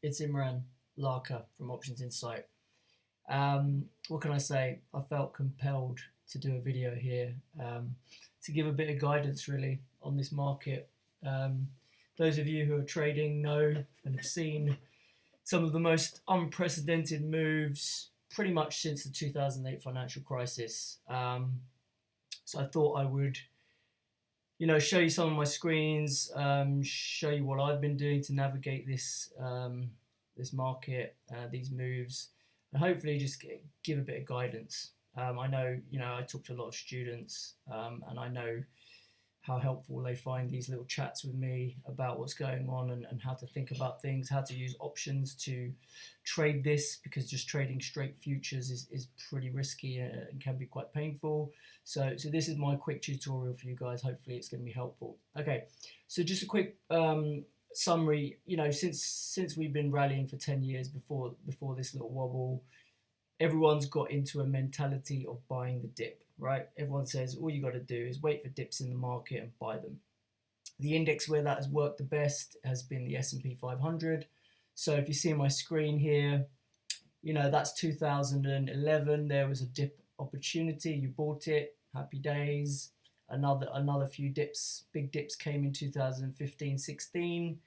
It's Imran Larka from Options Insight. What can I say? I felt compelled to do a video here to give a bit of guidance really on this market. Those of you who are trading know and have seen some of the most unprecedented moves pretty much since the 2008 financial crisis. So I thought I would show you some of my screens, show you what I've been doing to navigate this market, these moves, and hopefully just give a bit of guidance. I know, I talk to a lot of students, and I know how helpful they find these little chats with me about what's going on and how to think about things, how to use options to trade this, because just trading straight futures is pretty risky and can be quite painful. So this is my quick tutorial for you guys. Hopefully it's going to be helpful. Okay, so just a quick summary. Since we've been rallying for 10 years before this little wobble, everyone's got into a mentality of buying the dip, right? Everyone says all you got to do is wait for dips in the market and buy them. The index where that has worked the best has been the S&P 500. So if you see my screen here, that's 2011. There was a dip opportunity. You bought it. Happy days. Another few dips, big dips came in 2015, 16.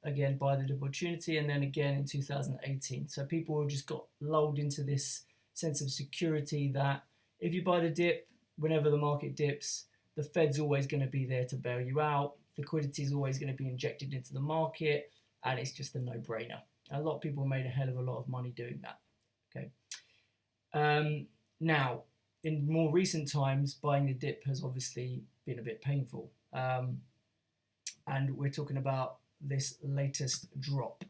Again, buy the opportunity, and then again in 2018. So people just got lulled into this sense of security that if you buy the dip, whenever the market dips, the Fed's always going to be there to bail you out. Liquidity is always going to be injected into the market, and it's just a no-brainer. A lot of people made a hell of a lot of money doing that. Okay. Now, in more recent times, buying the dip has obviously been a bit painful, and we're talking about this latest drop.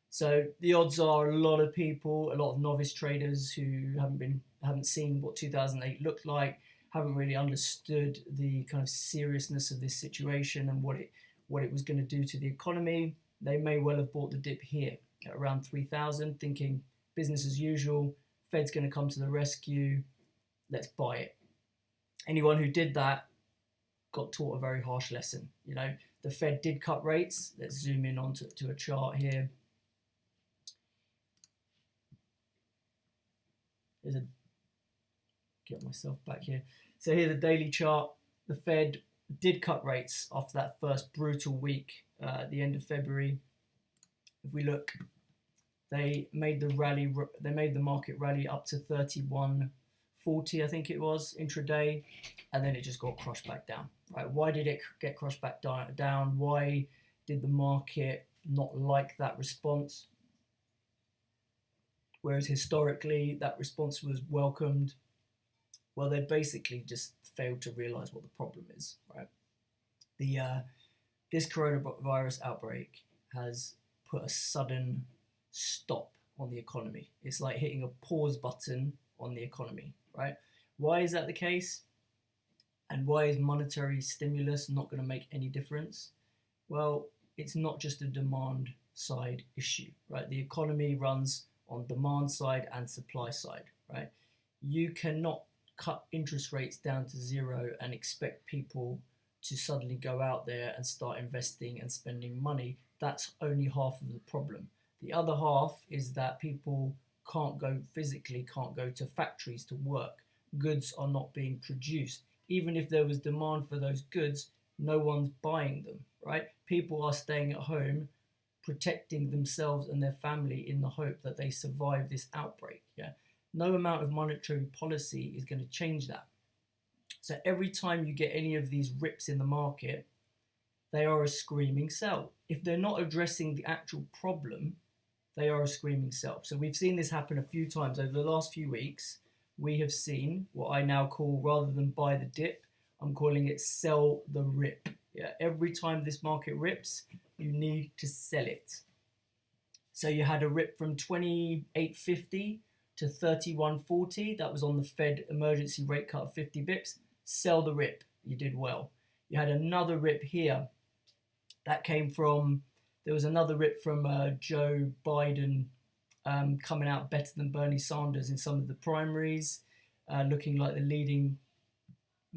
So the odds are a lot of people, a lot of novice traders who haven't seen what 2008 looked like, haven't really understood the kind of seriousness of this situation and what it was going to do to the economy. They may well have bought the dip here at around 3,000, thinking business as usual, Fed's going to come to the rescue, let's buy it. Anyone who did that got taught a very harsh lesson. The Fed did cut rates. Let's zoom in onto a chart here. Get myself back here. So here's the daily chart. The Fed did cut rates after that first brutal week at the end of February. If we look, they made the market rally up to 31.40, I think it was, intraday, and then it just got crushed back down. Right? Why did it get crushed back down? Why did the market not like that response? Whereas historically that response was welcomed. Well, they basically just failed to realize what the problem is, right? This coronavirus outbreak has put a sudden stop on the economy. It's like hitting a pause button on the economy, right? Why is that the case? And why is monetary stimulus not going to make any difference? Well, it's not just a demand side issue, right? The economy runs on demand side and supply side, right? You cannot cut interest rates down to zero and expect people to suddenly go out there and start investing and spending money. That's only half of the problem. The other half is that people can't go to factories to work. Goods are not being produced. Even if there was demand for those goods, no one's buying them, right? People are staying at home, protecting themselves and their family in the hope that they survive this outbreak. Yeah, no amount of monetary policy is going to change that. So every time you get any of these rips in the market, they are a screaming sell. If they're not addressing the actual problem, they are a screaming sell. So we've seen this happen a few times over the last few weeks. We have seen what I now call, rather than buy the dip, I'm calling it sell the rip. Yeah, every time this market rips, you need to sell it. So you had a rip from 28.50 to 31.40. That was on the Fed emergency rate cut of 50 bips. Sell the rip. You did well. You had another rip here. That came from, there was another rip from Joe Biden coming out better than Bernie Sanders in some of the primaries, looking like the leading,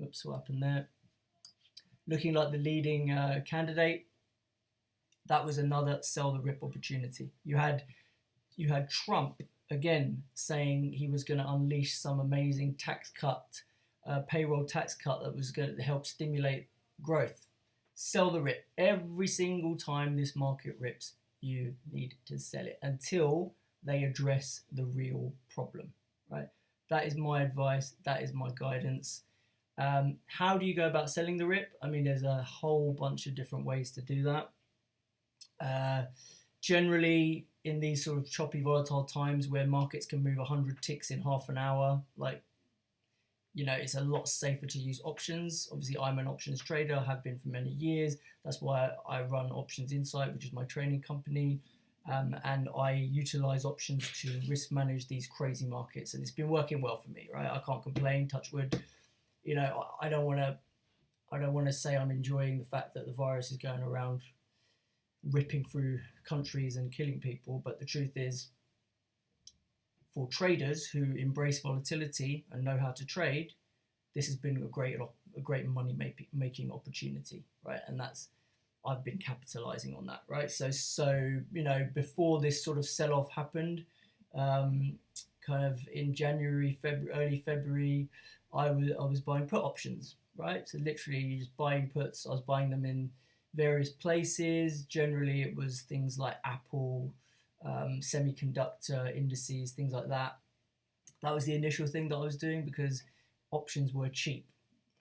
oops, what happened there? Looking like the leading candidate. That was another sell the rip opportunity. You had Trump again saying he was going to unleash some amazing tax cut, payroll tax cut that was going to help stimulate growth. Sell the rip. Every single time this market rips, you need to sell it until they address the real problem, right? That is my advice. That is my guidance. How do you go about selling the rip? I mean, there's a whole bunch of different ways to do that. Generally, in these sort of choppy, volatile times where markets can move 100 ticks in half an hour, like, it's a lot safer to use options. Obviously, I'm an options trader, have been for many years. That's why I run Options Insight, which is my training company. And I utilize options to risk manage these crazy markets. And it's been working well for me, right? I can't complain, touch wood. I don't want to say I'm enjoying the fact that the virus is going around ripping through countries and killing people, but the truth is, for traders who embrace volatility and know how to trade, this has been a great money making opportunity, right? And I've been capitalizing on that, right? So before this sort of sell off happened, kind of in January, early February, I was buying put options, right? So literally just buying puts. I was buying them in various places. Generally, it was things like Apple, semiconductor indices, things like that. That was the initial thing that I was doing because options were cheap.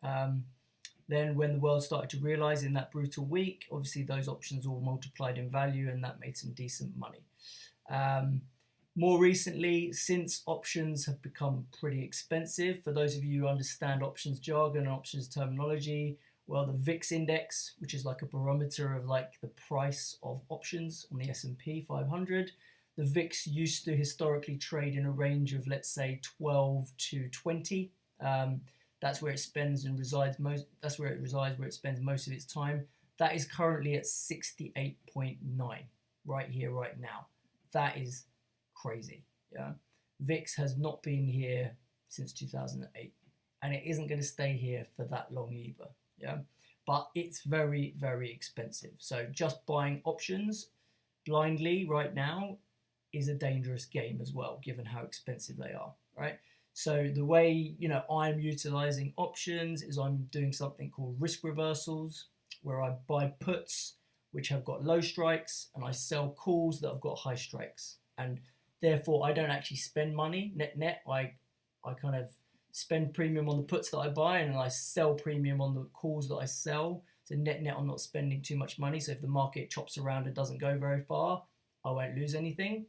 Then when the world started to realize in that brutal week, obviously those options all multiplied in value and that made some decent money. More recently, since options have become pretty expensive, for those of you who understand options jargon and options terminology, well, the VIX index, which is like a barometer of like the price of options on the S&P 500, the VIX used to historically trade in a range of, let's say, 12 to 20. That's where it spends and resides most. That's where it spends most of its time. That is currently at 68.9 right here, right now. That is crazy. Yeah, VIX has not been here since 2008, and it isn't going to stay here for that long either. Yeah, but it's very, very expensive. So just buying options blindly right now is a dangerous game as well, given how expensive they are, right? So the way I'm utilizing options is I'm doing something called risk reversals, where I buy puts which have got low strikes and I sell calls that have got high strikes, and therefore I don't actually spend money net. I kind of spend premium on the puts that I buy and I sell premium on the calls that I sell. So net I'm not spending too much money. So if the market chops around and doesn't go very far, I won't lose anything.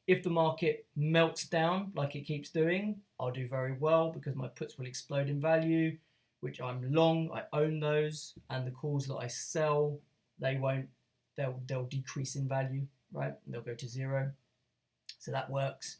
If the market melts down like it keeps doing, I'll do very well because my puts will explode in value, which I'm long, I own those, and the calls that I sell, they won't, they'll decrease in value, right? And they'll go to zero. So that works.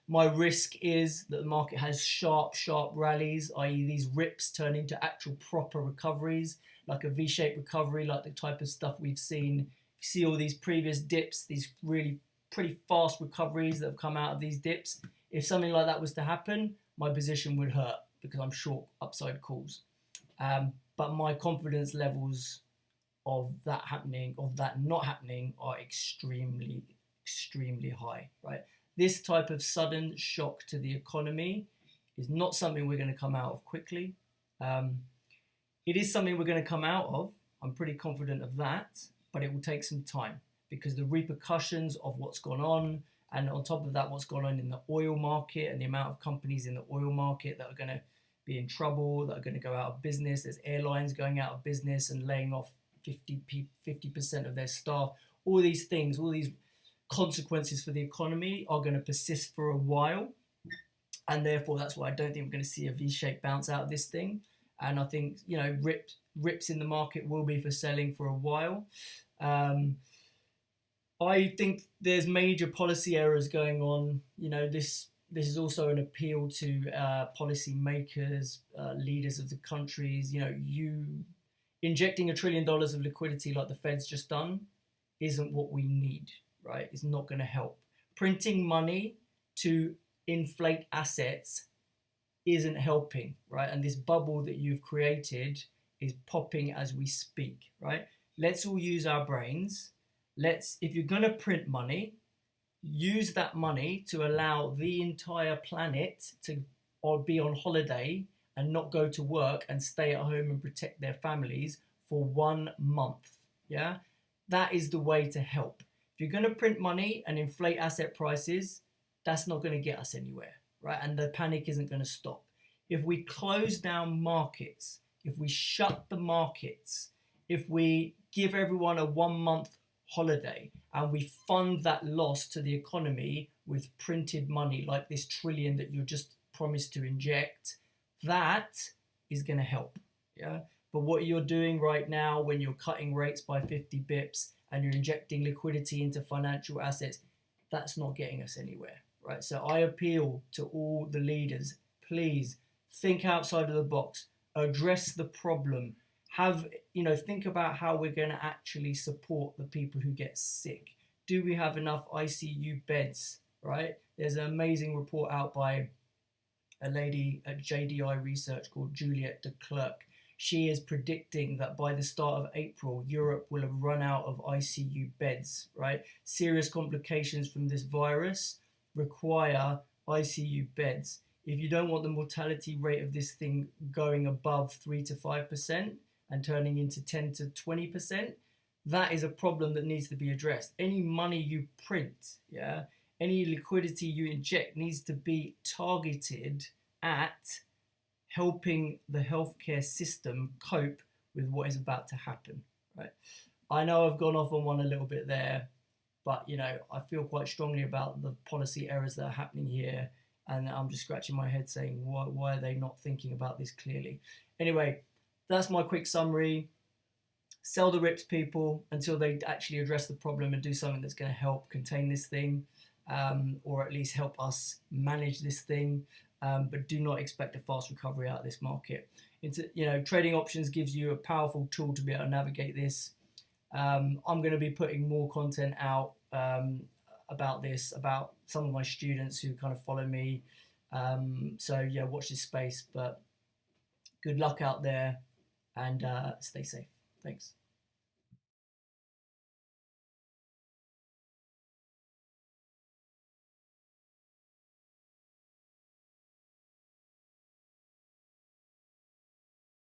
My risk is that the market has sharp rallies, i.e. these rips turn into actual proper recoveries, like a V-shaped recovery, like the type of stuff we've seen. You see all these previous dips, these really pretty fast recoveries that have come out of these dips. If something like that was to happen, my position would hurt because I'm short upside calls. But my confidence levels of that not happening are extremely high, right? This type of sudden shock to the economy is not something we're going to come out of quickly. It is something we're going to come out of. I'm pretty confident of that, but it will take some time because the repercussions of what's gone on, and on top of that, what's gone on in the oil market and the amount of companies in the oil market that are going to be in trouble, that are going to go out of business. There's airlines going out of business and laying off 50% of their staff. All these things, all these consequences for the economy are going to persist for a while, and therefore that's why I don't think we're going to see a V-shaped bounce out of this thing. And I think rips in the market will be for selling for a while. I think there's major policy errors going on. This is also an appeal to policy makers, leaders of the countries. You injecting $1 trillion of liquidity like the Fed's just done isn't what we need. Right, it's not going to help. Printing money to inflate assets isn't helping, right? And this bubble that you've created is popping as we speak, right? Let's all use our brains. If you're going to print money, use that money to allow the entire planet to or be on holiday and not go to work and stay at home and protect their families for 1 month. Yeah, that is the way to help. If you're going to print money and inflate asset prices, that's not going to get us anywhere, right? And the panic isn't going to stop. If we close down markets, if we shut the markets, if we give everyone a 1 month holiday and we fund that loss to the economy with printed money like this trillion that you're just promised to inject, that is going to help. Yeah. But what you're doing right now when you're cutting rates by 50 bips and you're injecting liquidity into financial assets, that's not getting us anywhere, right? So I appeal to all the leaders, please think outside of the box, address the problem, think about how we're going to actually support the people who get sick. Do we have enough ICU beds, right? There's an amazing report out by a lady at JDI Research called Juliette de Klerk. She is predicting that by the start of April, Europe will have run out of ICU beds, right? Serious complications from this virus require ICU beds. If you don't want the mortality rate of this thing going above 3 to 5% and turning into 10 to 20%, that is a problem that needs to be addressed. Any money you print, any liquidity you inject needs to be targeted at helping the healthcare system cope with what is about to happen, right? I know I've gone off on one a little bit there, but I feel quite strongly about the policy errors that are happening here, and I'm just scratching my head saying, why are they not thinking about this clearly? Anyway, that's my quick summary. Sell the rips, people, until they actually address the problem and do something that's going to help contain this thing, or at least help us manage this thing. But do not expect a fast recovery out of this market. Trading options gives you a powerful tool to be able to navigate this. I'm going to be putting more content out about this, about some of my students who kind of follow me. So watch this space. But good luck out there, and stay safe. Thanks.